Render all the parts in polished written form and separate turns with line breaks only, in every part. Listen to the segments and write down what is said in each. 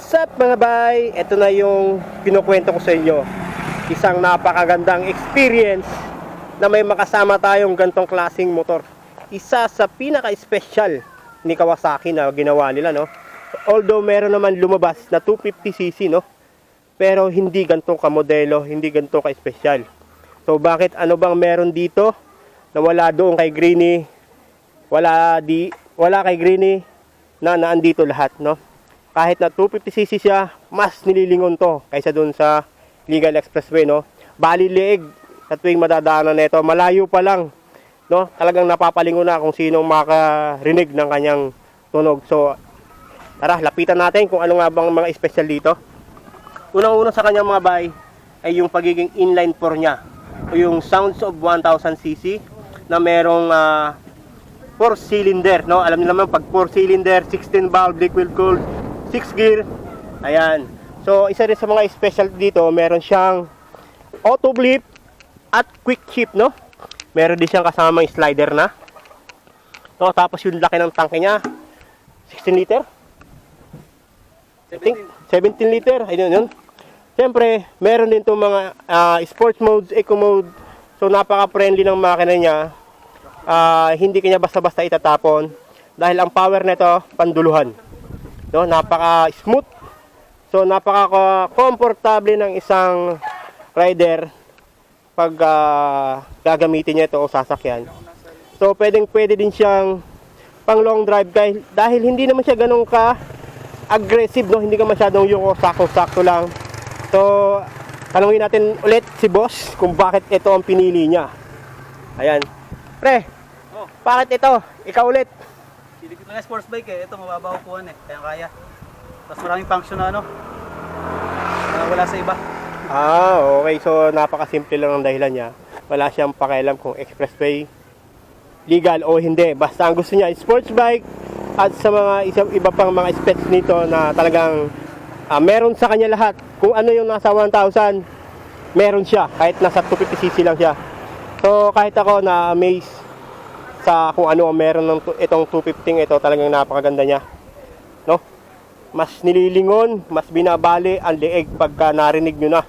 What's up mga bay? Ito na yung kinukwento ko sa inyo. Isang napakagandang experience na may makasama tayong gantong klaseng motor. Isa sa pinaka-special ni Kawasaki na ginawa nila, no? Although meron naman lumabas na 250cc, no? Pero hindi gantong kamodelo, hindi gantong ka-special. So bakit ano bang meron dito na wala doon kay Greeny? Wala kay Greeny na naandito lahat, no? Kahit na 250cc siya, mas nililingon to kaysa dun sa Legal Expressway, no? Bali liig sa tuwing madadaanan nito, malayo pa lang, no? Talagang napapalingon na kung sinong makarinig ng kanyang tunog. So tara, lapitan natin kung ano nga bang mga special dito. Unang-una sa kanyang mga bay ay yung pagiging inline 4 niya, o yung Sounds of 1000cc na merong 4-cylinder, no? Alam niyo naman pag 4-cylinder, 16 valve, liquid cooled, 6 gear. Ayan. So isa rin sa mga special dito, meron siyang auto blip at quick shift, no? Meron din siyang kasamang slider na. No, tapos yung laki ng tangke niya, 16 liter. 17 liter. Ayun yun. Siyempre, meron din itong mga sports modes, eco mode. So napaka-friendly ng makina niya. Hindi kanya basta-basta itatapon dahil ang power nito panduluhan. No, napaka-smooth. So napaka-komportable ng isang rider pag gagamitin niya ito o sasakyan. So pwede din siyang pang long drive dahil hindi naman siya ganun ka aggressive, no? Hindi ka masyadong yung sakto-sakto lang. So tanungin natin ulit si boss kung bakit ito ang pinili niya. Ayan. Pre, bakit ito? Ikaw ulit.
Silikot na sports bike eh. Ito mababa upuan eh. Kaya. Tapos maraming function na wala sa iba.
Okay. So napakasimple lang ang dahilan niya. Wala siyang pakialam kung expressway legal o hindi. Basta ang gusto niya sports bike at sa mga iba pang mga specs nito na talagang meron sa kanya lahat. Kung ano yung nasa 1,000, meron siya. Kahit nasa 250cc lang siya. So kahit ako na-amaze sa kung ano ang meron ng itong 250 ito, talagang napakaganda niya, no? Mas nililingon, mas binabali ang leeg pagka narinig nyo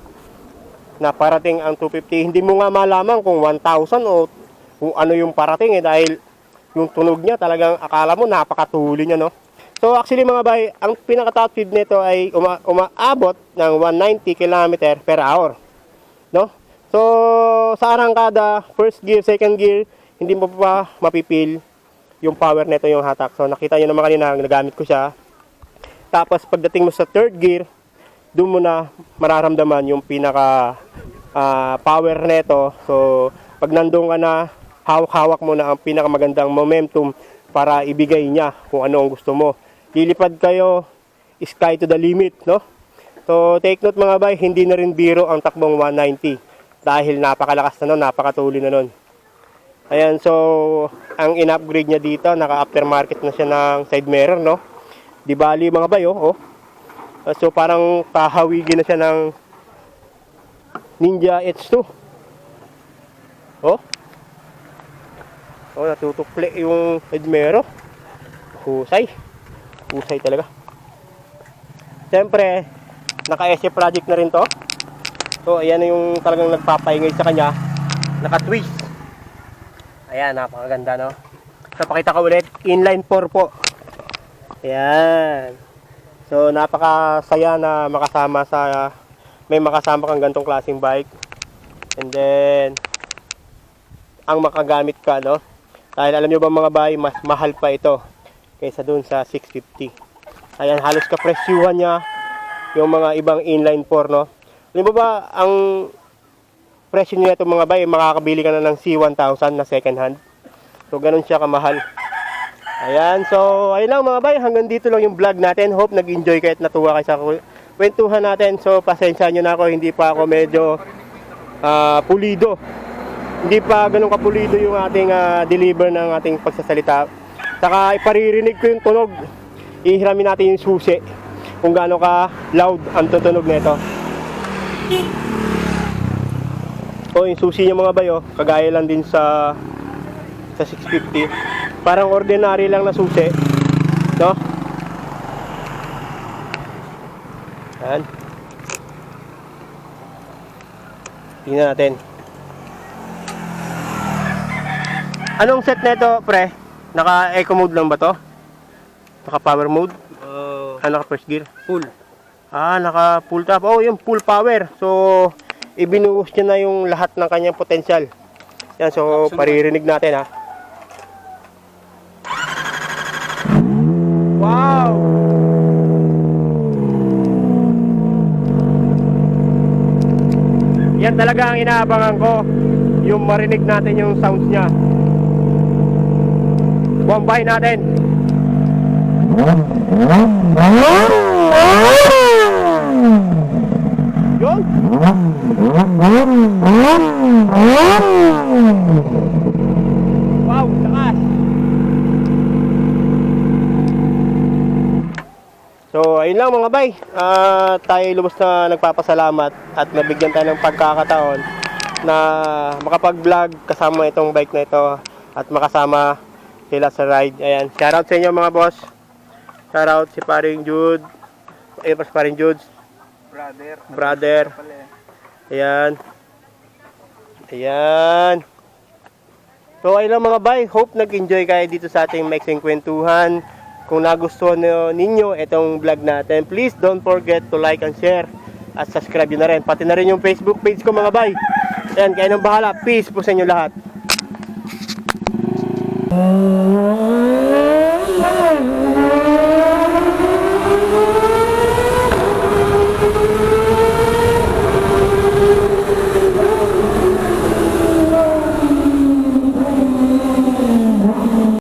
na parating ang 250. Hindi mo nga malaman kung 1,000 o kung ano yung parating dahil yung tunog niya talagang akala mo napakatuli niya, no? So actually mga bay, ang pinaka-top speed nito ay umaabot ng 190 km/h, no? So sa arangkada, first gear, second gear, hindi mo pa mapipil yung power nito, yung hatak. So nakita nyo naman kanina, nagamit ko siya. Tapos pagdating mo sa third gear, doon mo na mararamdaman yung pinaka power nito. So pag nandun ka na, hawak-hawak mo na ang pinakamagandang momentum para ibigay niya kung ano ang gusto mo. Lilipad kayo, sky to the limit, no? So take note mga bay, hindi na rin biro ang takbong 190 dahil napakalakas na nun, napakatuli na nun. Ayan, so ang in-upgrade niya dito, naka-aftermarket na siya ng side mirror, no? Di bali mga bayo, oh. So parang pahawigin na siya ng Ninja H2. Oh. Oh, natutukli yung side mirror. Husay. Husay talaga. Siyempre, naka-SC project na rin to. So ayan yung talagang nagpapaingay sa kanya. Naka-twist. Ayan, napakaganda, no? So, pakita ko ulit, inline 4 po. Ayan. So, napakasaya na may makasama kang gantong klaseng bike. And then, ang makagamit ka, no? Dahil alam nyo ba mga bay, mas mahal pa ito kaysa dun sa 650. Ayan, halos kapresyuhan niya yung mga ibang inline 4, no? Alam mo ba, ang presyo niya itong mga bay, makakabili ka na ng C1000 na second hand. So ganun siya kamahal. Ayan, so ayun lang mga bay, hanggang dito lang yung vlog natin. Hope nag-enjoy kayo at natuwa kayo sa kwentuhan natin. So pasensya nyo na ako, hindi pa ako medyo pulido. Hindi pa ganun kapulido yung ating deliver ng ating pagsasalita. Saka iparirinig ko yung tunog. Ihiramin natin yung susi kung gaano ka loud ang tutunog nito. O yung susi niya mga bayo, kagaya lang din sa 650. Parang ordinary lang na susi, no? Yan. Tingnan natin. Anong set nito, pre? Naka eco mode lang ba to? Naka power mode? Naka first gear?
Full.
Naka full top. Oh, yung full power. So, ibinuhos niya na yung lahat ng kanyang potensyal. Yan, so paririnig natin ha. Wow! Yan talaga ang inaabangan ko. Yung marinig natin yung sounds niya. Bombahin natin. Yun. Wow, lakas. So, ayun lang mga bay. Tayo lubos na nagpapasalamat at nabigyan tayo ng pagkakataon na makapag-vlog kasama itong bike na ito at makasama sila sa ride. Ayan, shoutout sa inyo mga boss. Shoutout si Paring Jude. Ayun, Paring Jude. Brother. Ayan. Ayan. So, ayun lang mga bay. Hope nag-enjoy kayo dito sa ating maiksing kwentuhan. Kung nagustuhan ninyo itong vlog natin, please don't forget to like and share at subscribe nyo na rin. Pati na rin yung Facebook page ko mga bay. Ayan, kayo nang bahala. Peace po sa inyo lahat.